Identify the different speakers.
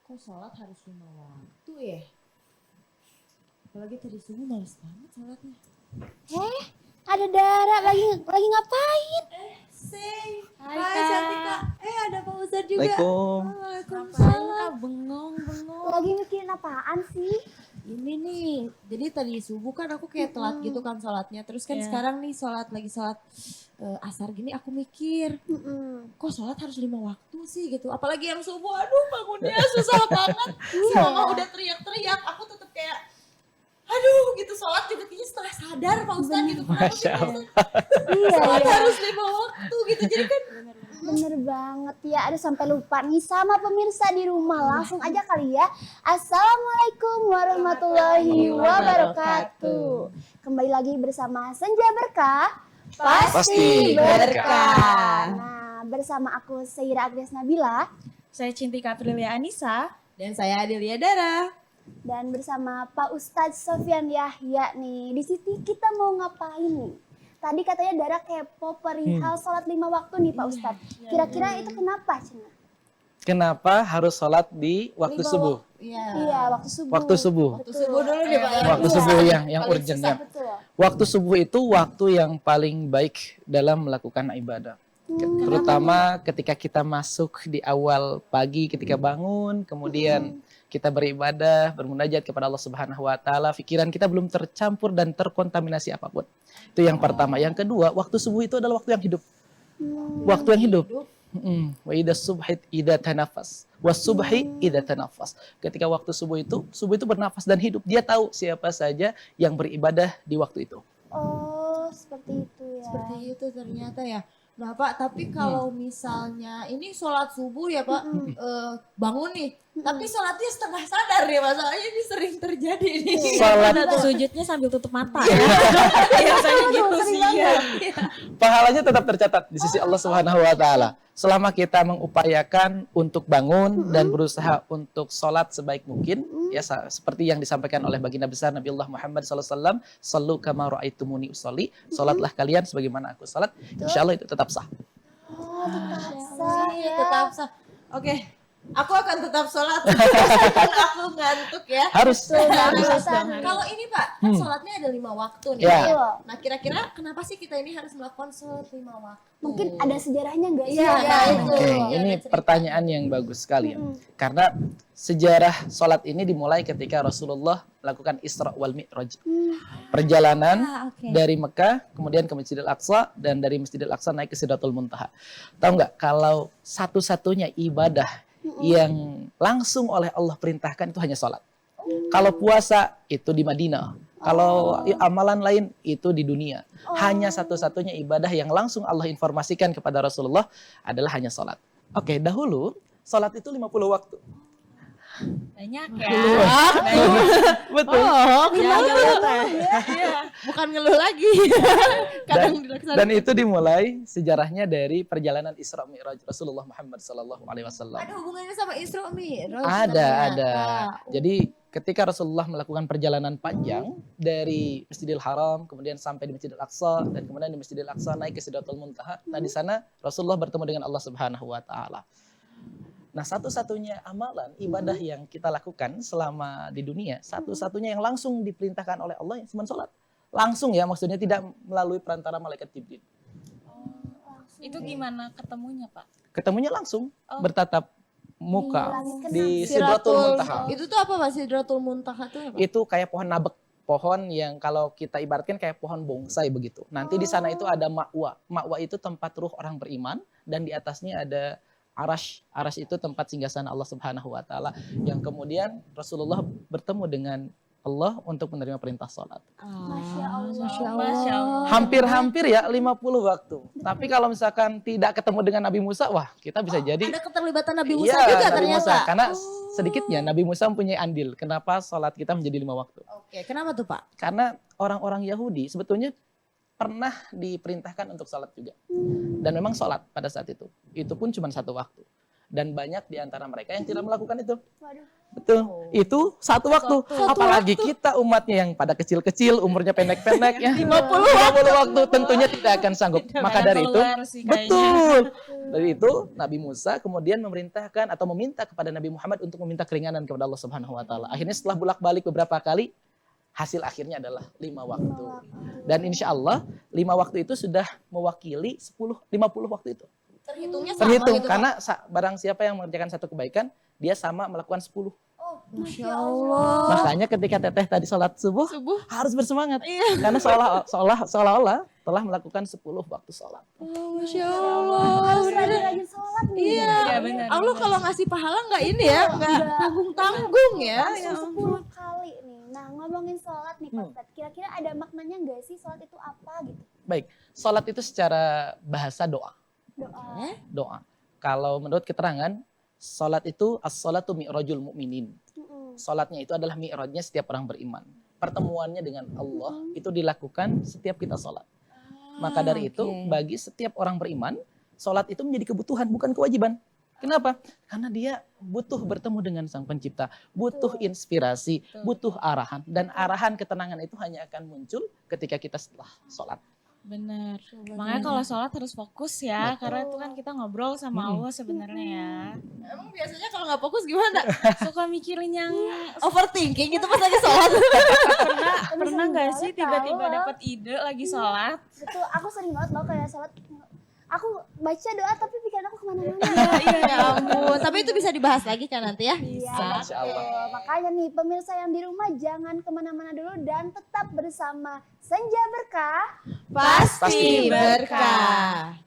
Speaker 1: Kok sholat harus 5 waktu ya? Apalagi tadi subuh males banget sholatnya.
Speaker 2: Ada Dara lagi ngapain?
Speaker 1: Hai Cantika. Ada Pak Ustadz juga.
Speaker 3: Assalamualaikum.
Speaker 1: Waalaikumsalam. Bengong.
Speaker 2: Lagi mikirin apaan sih?
Speaker 1: Ini nih, jadi tadi subuh kan aku kayak telat gitu kan sholatnya. Terus kan sekarang nih lagi sholat asar gini aku mikir, kok sholat harus 5 waktu sih gitu. Apalagi yang subuh, aduh bangunnya susah banget. Mama udah teriak-teriak, aku tetap kayak, aduh gitu sholat juga kayaknya setengah sadar Pak Ustadz gitu.
Speaker 3: Masya Allah.
Speaker 1: Sholat harus 5 waktu gitu, jadi kan
Speaker 2: Bener banget ya, aduh sampai lupa nih sama pemirsa di rumah. Langsung aja kali ya. Assalamualaikum warahmatullahi wabarakatuh. Kembali lagi bersama Senja Berkah,
Speaker 3: Pasti berkah.
Speaker 2: Nah, bersama aku Seira Agnes Nabila.
Speaker 4: Saya Cintika Aprilia Anissa.
Speaker 1: dan saya Adelia Dara.
Speaker 2: Dan bersama Pak Ustadz Sofyan Yahya nih. Di sini kita mau ngapain nih? Tadi katanya Dara kepo perihal sholat 5 waktu nih Pak Ustadz. Kira-kira itu kenapa Cina?
Speaker 3: Kenapa harus sholat di waktu subuh?
Speaker 2: Iya, waktu subuh.
Speaker 3: Waktu subuh.
Speaker 1: Waktu subuh dulu deh Pak.
Speaker 3: Waktu subuh yang
Speaker 1: Paling
Speaker 3: urgent
Speaker 1: susah.
Speaker 3: ya.
Speaker 2: Betul.
Speaker 3: Waktu subuh itu waktu yang paling baik dalam melakukan ibadah. Terutama ketika kita masuk di awal pagi ketika bangun, kemudian kita beribadah, bermunajat kepada Allah Subhanahu wa taala, pikiran kita belum tercampur dan terkontaminasi apapun. Itu yang pertama. Yang kedua, waktu subuh itu adalah waktu yang hidup. Waktu yang hidup. Wa idza subhi idza tanafas. Was subhi idza tanafas. Ketika waktu subuh itu bernafas dan hidup. Dia tahu siapa saja yang beribadah di waktu itu.
Speaker 2: Oh, seperti itu ya.
Speaker 1: Seperti itu ternyata ya. Nah Pak, tapi kalau misalnya ini sholat subuh ya Pak, bangun nih, tapi sholatnya setengah sadar ya masalahnya ini sering terjadi nih.
Speaker 3: Sholat
Speaker 4: Sujudnya sambil tutup mata ya. Biasanya gitu sih ya.
Speaker 3: pahalanya tetap tercatat di sisi Allah Subhanahu wa taala. Selama kita mengupayakan untuk bangun dan berusaha untuk sholat sebaik mungkin, ya seperti yang disampaikan oleh baginda besar Nabi Allah Muhammad SAW, "Shallu kama ra'aitumuni usolli", sholatlah kalian sebagaimana aku sholat, insyaallah itu tetap sah.
Speaker 1: Tetap sah. Oke, aku akan tetap sholat meskipun aku ngantuk ya.
Speaker 3: Harus.
Speaker 1: Kalau ini Pak, kan sholatnya ada 5 waktu nih.
Speaker 3: Ya.
Speaker 1: Ya. Nah kira-kira kenapa sih kita ini harus melakukan sholat 5 waktu?
Speaker 2: Mungkin ada sejarahnya nggak sih?
Speaker 1: Iya, itu.
Speaker 3: Oke,
Speaker 1: Ya,
Speaker 3: ini
Speaker 1: ada cerita.
Speaker 3: pertanyaan yang bagus sekali ya. Karena sejarah sholat ini dimulai ketika Rasulullah melakukan Isra wal Mi'raj. Perjalanan dari Mekah kemudian ke Masjidil Aqsa dan dari Masjidil Aqsa naik ke Sidratul Muntaha. Tahu nggak kalau satu-satunya ibadah yang langsung oleh Allah perintahkan itu hanya sholat. Kalau puasa itu di Madinah. Kalau amalan lain itu di dunia. Hanya satu-satunya ibadah yang langsung Allah informasikan kepada Rasulullah adalah hanya sholat. Oke, dahulu sholat itu 50 waktu.
Speaker 4: Banyak ya.
Speaker 3: Betul.
Speaker 1: Bukan ngeluh lagi. Kadang dilaksanakan.
Speaker 3: Dan itu dimulai sejarahnya dari perjalanan Isra Mi'raj Rasulullah Muhammad SAW.
Speaker 1: Ada hubungannya sama Isra Mi'raj.
Speaker 3: Ada.
Speaker 1: ternyata.
Speaker 3: Jadi ketika Rasulullah melakukan perjalanan panjang dari Masjidil Haram, kemudian sampai di Masjidil Aqsa, dan kemudian di Masjidil Aqsa naik ke Sidratul Muntaha. Nah di sana Rasulullah bertemu dengan Allah Subhanahu wa taala. Nah satu-satunya amalan ibadah yang kita lakukan selama di dunia, satu-satunya yang langsung diperintahkan oleh Allah yang cuma sholat. Langsung ya, maksudnya tidak melalui perantara malaikat Jibril.
Speaker 4: Itu gimana ketemunya Pak?
Speaker 3: Ketemunya langsung bertatap muka
Speaker 2: Di
Speaker 3: di Sidratul Muntaha.
Speaker 1: Itu tuh apa Pak? Sidratul Muntaha tuh apa?
Speaker 3: Itu kayak pohon nabek, pohon yang kalau kita ibaratkan kayak pohon bonsai begitu. Nanti di sana itu ada ma'wa. Ma'wa itu tempat ruh orang beriman dan di atasnya ada arash. Arash itu tempat singgasana Allah Subhanahu wa taala yang kemudian Rasulullah bertemu dengan Allah untuk menerima perintah sholat.
Speaker 2: Masya Allah.
Speaker 4: Masya Allah.
Speaker 3: Hampir-hampir ya 50 waktu. Tapi kalau misalkan tidak ketemu dengan Nabi Musa, wah kita bisa jadi
Speaker 1: Ada keterlibatan Nabi Musa
Speaker 3: iya,
Speaker 1: juga
Speaker 3: Nabi
Speaker 1: ternyata.
Speaker 3: Musa. Karena sedikitnya Nabi Musa mempunyai andil. Kenapa sholat kita menjadi 5 waktu?
Speaker 1: Oke, kenapa tuh Pak?
Speaker 3: Karena orang-orang Yahudi sebetulnya pernah diperintahkan untuk sholat juga. Dan memang sholat pada saat itu. Itu pun cuma 1 waktu. Dan banyak di antara mereka yang tidak melakukan itu.
Speaker 2: Waduh.
Speaker 3: Betul. Itu satu waktu. Apalagi kita umatnya yang pada kecil-kecil, umurnya pendek-pendek ya. 50 waktu tentunya tidak akan sanggup. Maka dari itu, betul. Dari itu Nabi Musa kemudian memerintahkan atau meminta kepada Nabi Muhammad untuk meminta keringanan kepada Allah Subhanahu wa taala. Akhirnya setelah bolak-balik beberapa kali, hasil akhirnya adalah 5 waktu. Dan insya Allah 5 waktu itu sudah mewakili 50 waktu itu.
Speaker 1: Terhitungnya sama
Speaker 3: Terhitung
Speaker 1: gitu,
Speaker 3: karena barang siapa yang mengerjakan satu kebaikan, dia sama melakukan 10.
Speaker 1: Masya Allah.
Speaker 3: Makanya ketika Teteh tadi sholat subuh harus bersemangat. Karena seolah-olah telah melakukan 10 waktu sholat.
Speaker 1: Masya Allah.
Speaker 2: Harus rajin-rajin sholat nih.
Speaker 1: Iya,
Speaker 4: benar.
Speaker 1: Allah kalau ngasih pahala nggak ini ya, nggak tanggung-tanggung ya.
Speaker 2: Langsung 10 kali nih. Nah, ngomongin sholat nih Pak Ustadz, kira-kira ada maknanya nggak sih sholat itu apa gitu?
Speaker 3: Baik, sholat itu secara bahasa doa. Doa. Kalau menurut keterangan, sholat itu as-sholatu mi'rajul mu'minin. Sholatnya itu adalah mi'rajnya setiap orang beriman. Pertemuannya dengan Allah itu dilakukan setiap kita sholat. Maka dari itu, bagi setiap orang beriman, sholat itu menjadi kebutuhan, bukan kewajiban. Kenapa? Karena dia butuh bertemu dengan Sang Pencipta, butuh inspirasi, butuh arahan. Dan arahan ketenangan itu hanya akan muncul ketika kita setelah sholat.
Speaker 4: Benar. Makanya kalau sholat harus fokus ya, karena itu kan kita ngobrol sama Allah sebenarnya ya.
Speaker 1: Emang biasanya kalau nggak fokus gimana?
Speaker 4: Suka mikirin yang
Speaker 1: Overthinking gitu pas lagi sholat.
Speaker 4: pernah nggak sih tiba-tiba dapat ide lagi sholat?
Speaker 2: Betul, aku sering banget loh kayak sholat. Aku baca doa tapi pikiran aku kemana-mana.
Speaker 1: Ya ampun, tapi itu bisa dibahas lagi kan nanti ya?
Speaker 2: Iya,
Speaker 3: Insya Allah.
Speaker 2: betul. Makanya nih pemirsa yang di rumah jangan kemana-mana dulu dan tetap bersama Senja Berkah.
Speaker 1: Pasti berkah.